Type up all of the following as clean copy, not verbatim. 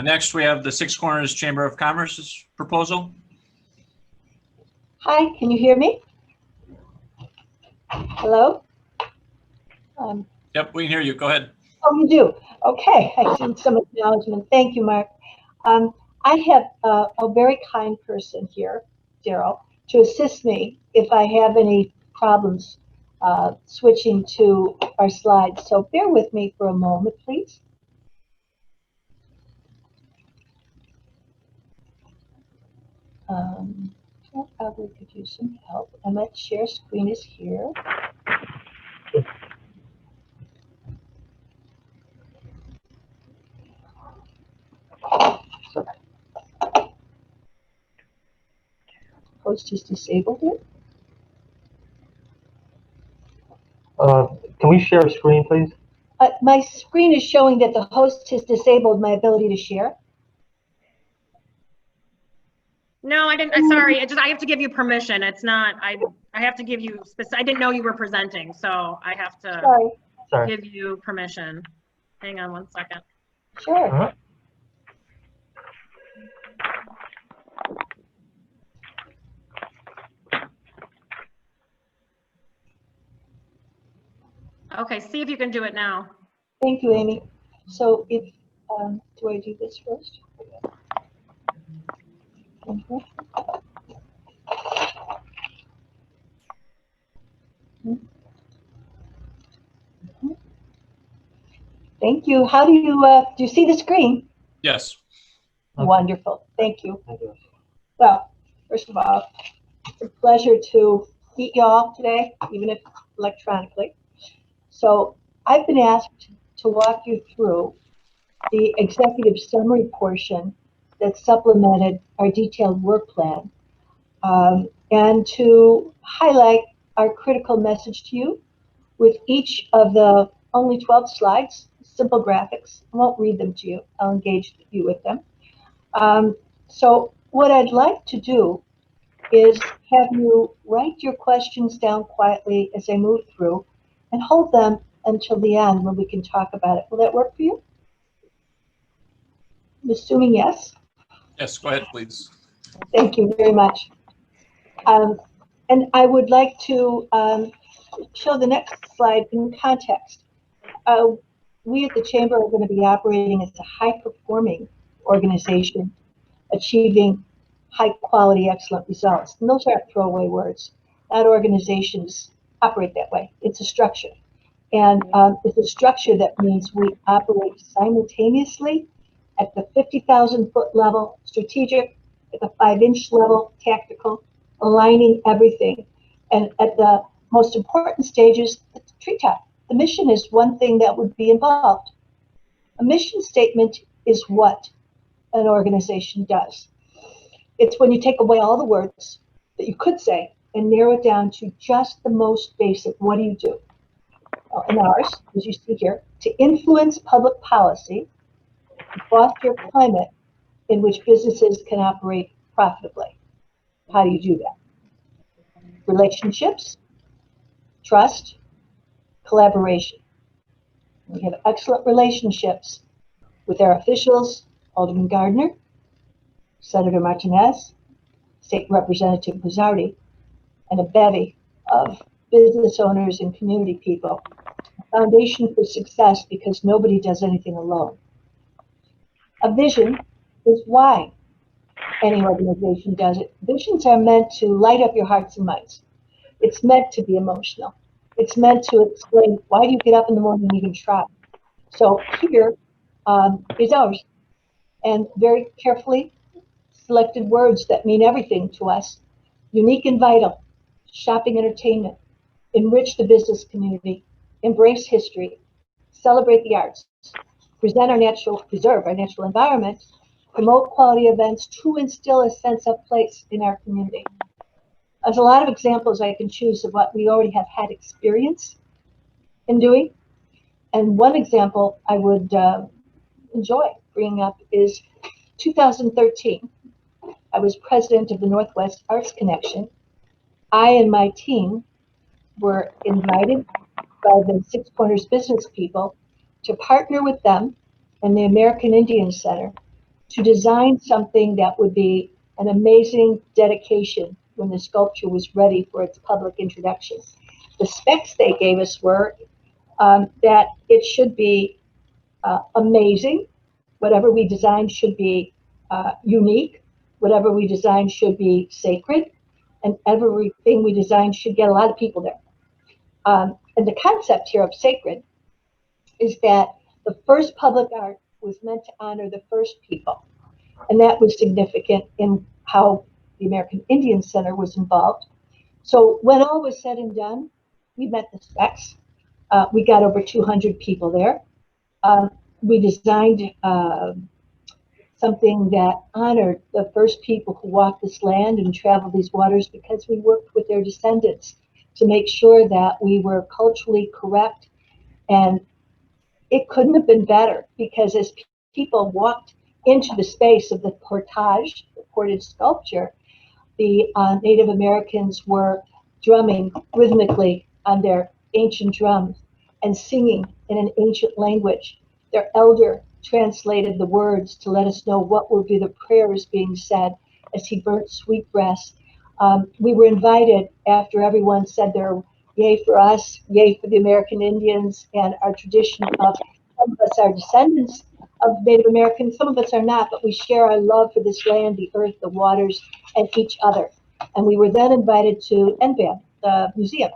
Next, we have the Six Corners Chamber of Commerce's proposal. Hi, can you hear me? Hello? Yep, we can hear you. Go ahead. Oh, you do? Okay, I see some acknowledgement. Thank you, Mark. I have a very kind person here, Daryl, to assist me if I have any problems switching to our slides. So bear with me for a moment, please. I probably could use some help. I might share screen is here. Host is disabled here. Can we share a screen, please? My screen is showing that the host has disabled my ability to share. No, I didn't. Sorry, I have to give you permission. It's not. I have to give you. I didn't know you were presenting, so I have to give you permission. Hang on one second. Sure. Okay, see if you can do it now. Thank you, Amy. So if do I do this first? Thank you. How do you see the screen? Yes. Wonderful. Thank you. Well, first of all, it's a pleasure to meet you all today, even if electronically. So I've been asked to walk you through the executive summary portion that supplemented our detailed work plan, and to highlight our critical message to you with each of the only 12 slides, simple graphics. I won't read them to you. I'll engage you with them. So what I'd like to do is have you write your questions down quietly as I move through and hold them until the end when we can talk about it. Will that work for you? I'm assuming yes. Yes, go ahead, please. Thank you very much. And I would like to show the next slide in context. We at the Chamber are going to be operating as a high-performing organization, achieving high-quality, excellent results. And those aren't throwaway words. Not organizations operate that way. It's a structure. And it's a structure that means we operate simultaneously at the 50,000-foot level, strategic, at the 5-inch level, tactical, aligning everything. And at the most important stages, the treetop. The mission is one thing that would be involved. A mission statement is what an organization does. It's when you take away all the words that you could say and narrow it down to just the most basic. What do you do? In ours, as you see here, to influence public policy, to foster a climate in which businesses can operate profitably. How do you do that? Relationships, trust, collaboration. We have excellent relationships with our officials, Alderman Gardner, Senator Martinez, State Representative Guzzardi, and a bevy of business owners and community people. A foundation for success because nobody does anything alone. A vision is why any organization does it. Visions are meant to light up your hearts and minds. It's meant to be emotional. It's meant to explain why do you get up in the morning and even try. So here is ours, and very carefully selected words that mean everything to us. Unique and vital, shopping entertainment, enrich the business community, embrace history, celebrate the arts, preserve our natural environment, promote quality events to instill a sense of place in our community. There's a lot of examples I can choose of what we already have had experience in doing. And one example I would enjoy bringing up is 2013. I was president of the Northwest Arts Connection. I and my team were invited by the Six Corners business people to partner with them and the American Indian Center to design something that would be an amazing dedication when the sculpture was ready for its public introduction. The specs they gave us were that it should be amazing. Whatever we design should be unique. Whatever we design should be sacred. And everything we design should get a lot of people there. And the concept here of sacred is that the first public art was meant to honor the first people. And that was significant in how the American Indian Center was involved. So when all was said and done, we met the specs. We got over 200 people there. We designed something that honored the first people who walked this land and traveled these waters, because we worked with their descendants to make sure that we were culturally correct. And it couldn't have been better, because as people walked into the space of the portage, the portage sculpture, the Native Americans were drumming rhythmically on their ancient drums and singing in an ancient language. Their elder translated the words to let us know what would be the prayers being said as he burnt sweetgrass. We were invited, after everyone said their yay for us, yay for the American Indians, and our tradition of, some of us are descendants of Native Americans, some of us are not, but we share our love for this land, the earth, the waters, and each other. And we were then invited to NBAM, the museum,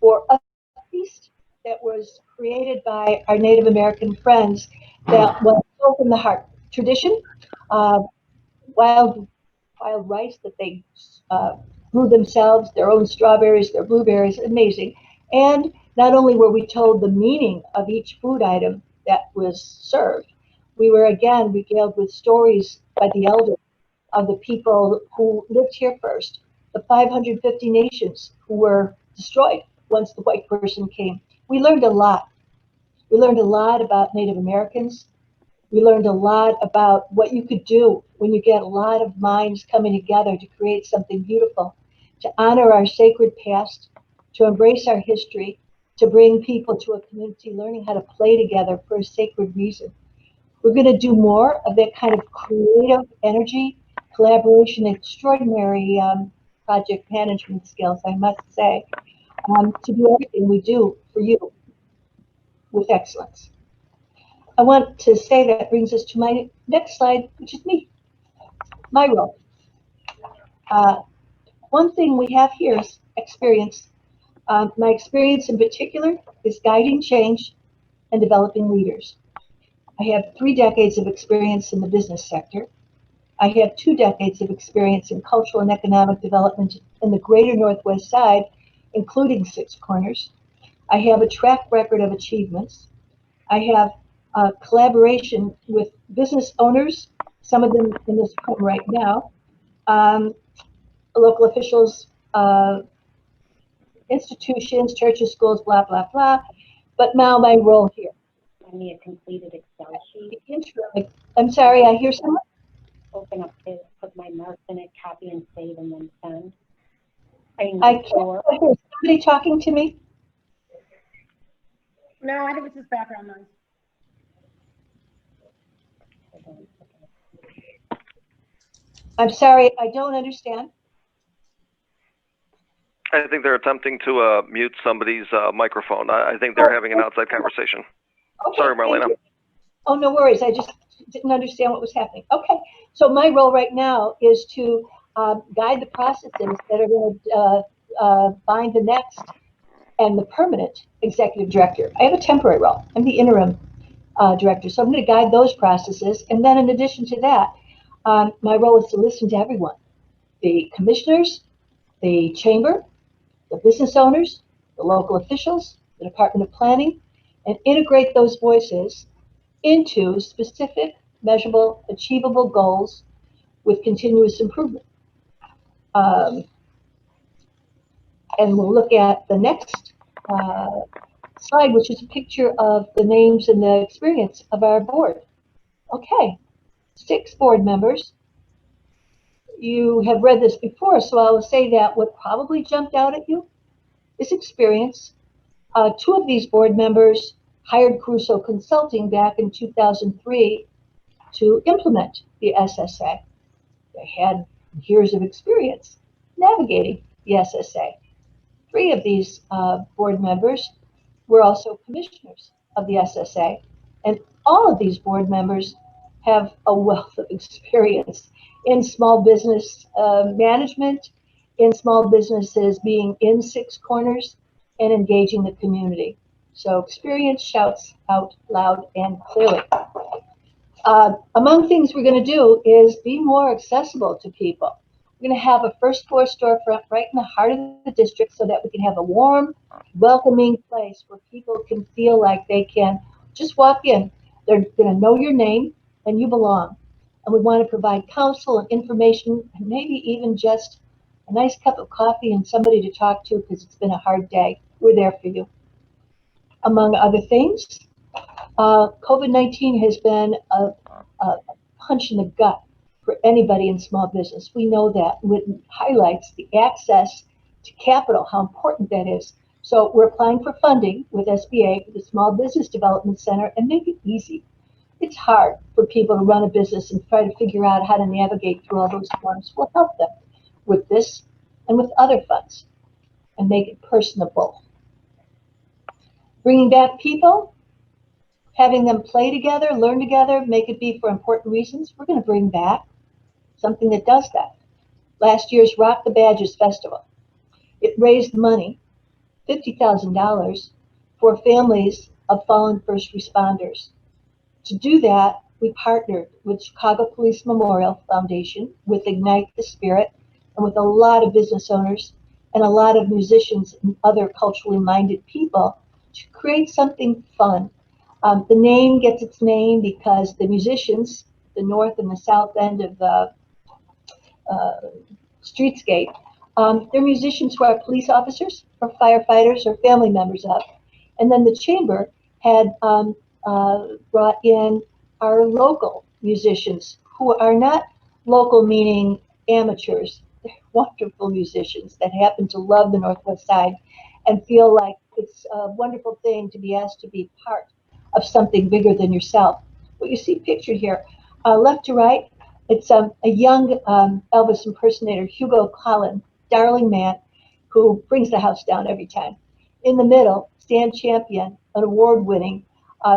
for a feast that was created by our Native American friends that was so from the heart. Tradition, wild rice that they grew themselves, their own strawberries, their blueberries, amazing. And not only were we told the meaning of each food item that was served, we were again regaled with stories by the elders of the people who lived here first, the 550 nations who were destroyed once the white person came. We learned a lot. We learned a lot about Native Americans. We learned a lot about what you could do when you get a lot of minds coming together to create something beautiful, to honor our sacred past, to embrace our history, to bring people to a community learning how to play together for a sacred reason. We're going to do more of that kind of creative energy, collaboration, extraordinary project management skills, I must say, to do everything we do for you with excellence. I want to say that brings us to my next slide, which is me, my role. One thing we have here is experience. My experience in particular is guiding change and developing leaders. I have 3 decades of experience in the business sector. I have 2 decades of experience in cultural and economic development in the greater Northwest Side, including Six Corners. I have a track record of achievements. I have collaboration with business owners, some of them in this room right now, local officials, institutions, churches, schools, blah, blah, blah. But now my role here. I need a completed Excel sheet. I'm sorry, I hear someone? Open up this, put my marks in it, copy and save, and then send. I can't hear somebody talking to me. No, I think it's just background noise. I'm sorry, I don't understand. I think they're attempting to mute somebody's microphone. I think they're having an outside conversation. Okay, Sorry, Marlena. Oh, no worries. I just didn't understand what was happening. Okay, so my role right now is to guide the processes that are going to bind the next and the permanent executive director. I have a temporary role. I'm the interim director, so I'm going to guide those processes. And then in addition to that, my role is to listen to everyone, the commissioners, the chamber, the business owners, the local officials, the Department of Planning, and integrate those voices into specific, measurable, achievable goals with continuous improvement. And we'll look at the next slide, which is a picture of the names and the experience of our board. Okay, 6 board members. You have read this before, so I will say that what probably jumped out at you is experience. 2 of these board members hired Crusoe Consulting back in 2003 to implement the SSA. They had years of experience navigating the SSA. 3 of these board members were also commissioners of the SSA, and all of these board members have a wealth of experience in small business management, in small businesses being in Six Corners, and engaging the community. So experience shouts out loud and clearly. Among things we're going to do is be more accessible to people. We're going to have a first floor storefront right in the heart of the district so that we can have a warm, welcoming place where people can feel like they can just walk in. They're going to know your name and you belong. And we want to provide counsel and information and maybe even just a nice cup of coffee and somebody to talk to because it's been a hard day. We're there for you. Among other things, COVID-19 has been a punch in the gut for anybody in small business. We know that. It highlights the access to capital, how important that is. So we're applying for funding with SBA, the Small Business Development Center, and make it easy. It's hard for people to run a business and try to figure out how to navigate through all those forms. We'll help them with this and with other funds and make it personable. Bringing back people, having them play together, learn together, make it be for important reasons. We're going to bring back something that does that. Last year's Rock the Badges Festival. It raised money, $50,000, for families of fallen first responders. To do that, we partnered with Chicago Police Memorial Foundation, with Ignite the Spirit, and with a lot of business owners and a lot of musicians and other culturally minded people to create something fun. The name gets its name because the musicians, the north and the south end of the streetscape, they're musicians who are police officers or firefighters or family members of. And then the chamber had brought in our local musicians who are not local meaning amateurs. They're wonderful musicians that happen to love the Northwest Side and feel like it's a wonderful thing to be asked to be part of something bigger than yourself. What you see pictured here, left to right, it's a young Elvis impersonator, Hugo Collin, darling man, who brings the house down every time. In the middle, Stan Champion, an award-winning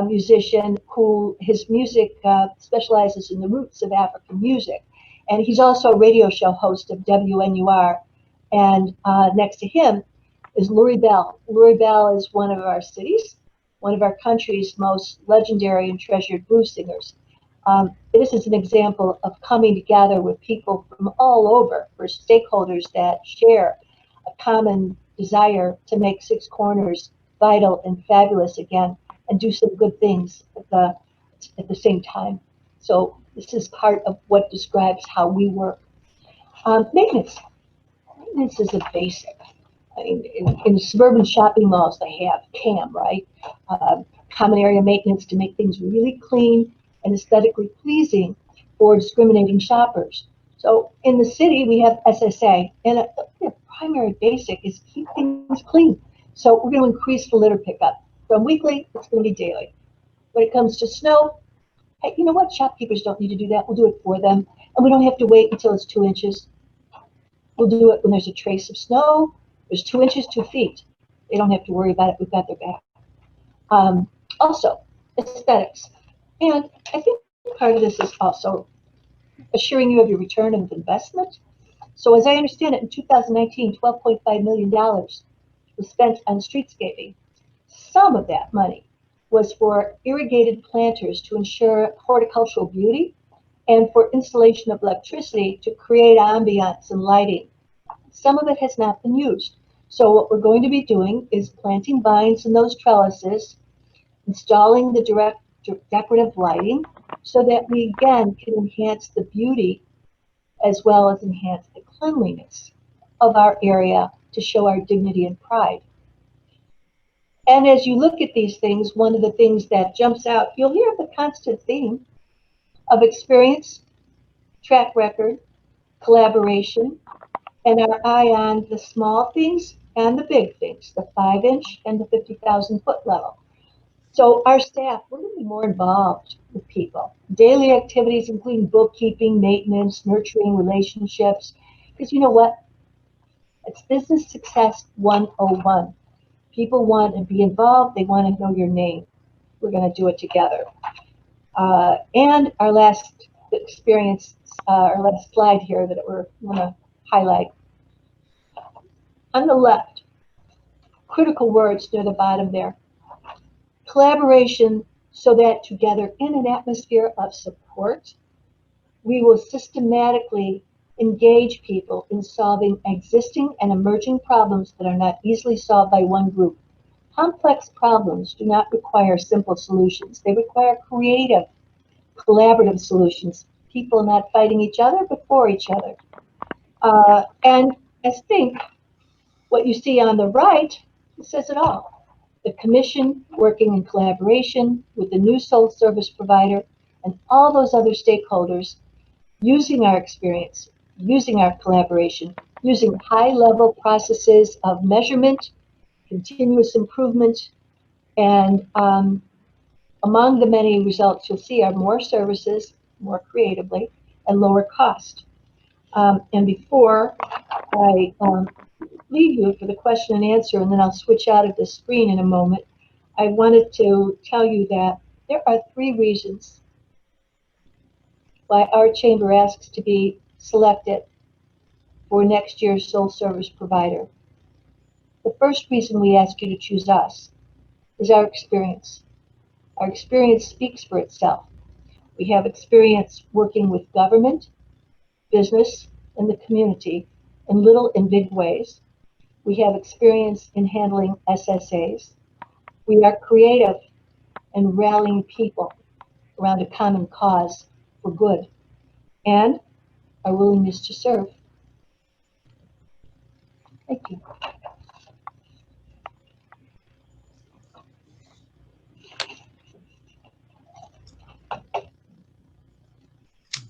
musician who his music specializes in the roots of African music. And he's also a radio show host of WNUR. And next to him is Lori Bell. Lori Bell is one of our cities, one of our country's most legendary and treasured blues singers. This is an example of coming together with people from all over, for stakeholders that share a common desire to make Six Corners vital and fabulous again and do some good things at the same time. So this is part of what describes how we work. Maintenance. Maintenance is a basic. I mean, in suburban shopping malls, they have CAM, right? Common area maintenance to make things really clean and aesthetically pleasing for discriminating shoppers. So in the city, we have SSA, and the primary basic is keep things clean. So we're going to increase the litter pickup. From weekly, it's going to be daily. When it comes to snow, hey, you know what? Shopkeepers don't need to do that. We'll do it for them. And we don't have to wait until it's 2 inches. We'll do it when there's a trace of snow. There's 2 inches, 2 feet. They don't have to worry about it. We've got their back. Also, aesthetics. And I think part of this is also assuring you of your return of investment. So as I understand it, in 2019, $12.5 million was spent on streetscaping. Some of that money was for irrigated planters to ensure horticultural beauty and for installation of electricity to create ambiance and lighting. Some of it has not been used. So what we're going to be doing is planting vines in those trellises, installing the decorative lighting so that we again can enhance the beauty as well as enhance the cleanliness of our area to show our dignity and pride. And as you look at these things, one of the things that jumps out, you'll hear the constant theme of experience, track record, collaboration, and our eye on the small things and the big things, the 5-inch and the 50,000 foot level. So our staff, we're going to be more involved with people. Daily activities including bookkeeping, maintenance, nurturing relationships. Because you know what? It's business success 101. People want to be involved. They want to know your name. We're going to do it together. And our last experience, our last slide here that we're going to highlight. On the left, critical words near the bottom there. Collaboration, so that together in an atmosphere of support, we will systematically engage people in solving existing and emerging problems that are not easily solved by one group. Complex problems do not require simple solutions. They require creative, collaborative solutions. People not fighting each other, but for each other. And I think what you see on the right says it all. The commission working in collaboration with the new sole service provider and all those other stakeholders, using our experience, using our collaboration, using high-level processes of measurement, continuous improvement, and among the many results you'll see are more services, more creatively, and lower cost. And before I leave you for the question and answer, and then I'll switch out of the screen in a moment, I wanted to tell you that there are 3 reasons why our chamber asks to be selected for next year's sole service provider. The first reason we ask you to choose us is our experience. Our experience speaks for itself. We have experience working with government, business, and the community in little and big ways. We have experience in handling SSAs. We are creative in rallying people around a common cause for good, and our willingness to serve. Thank you.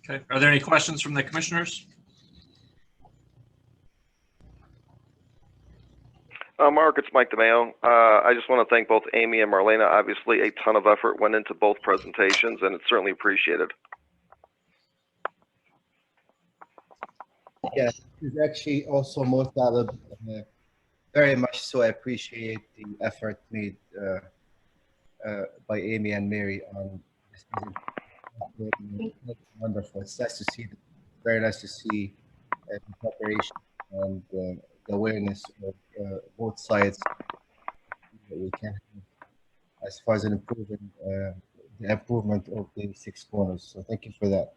Okay. Are there any questions from the commissioners? Mark, it's Mike DeMeo. I just want to thank both Amy and Marlena. Obviously, a ton of effort went into both presentations, and it's certainly appreciated. Yeah, it's actually also most valuable. Very much so. I appreciate the effort made by Amy and Mary on this presentation. Wonderful. It's nice to see. Very nice to see the preparation and the awareness of both sides that we can have as far as an improvement, the improvement of the 6 corners. So thank you for that.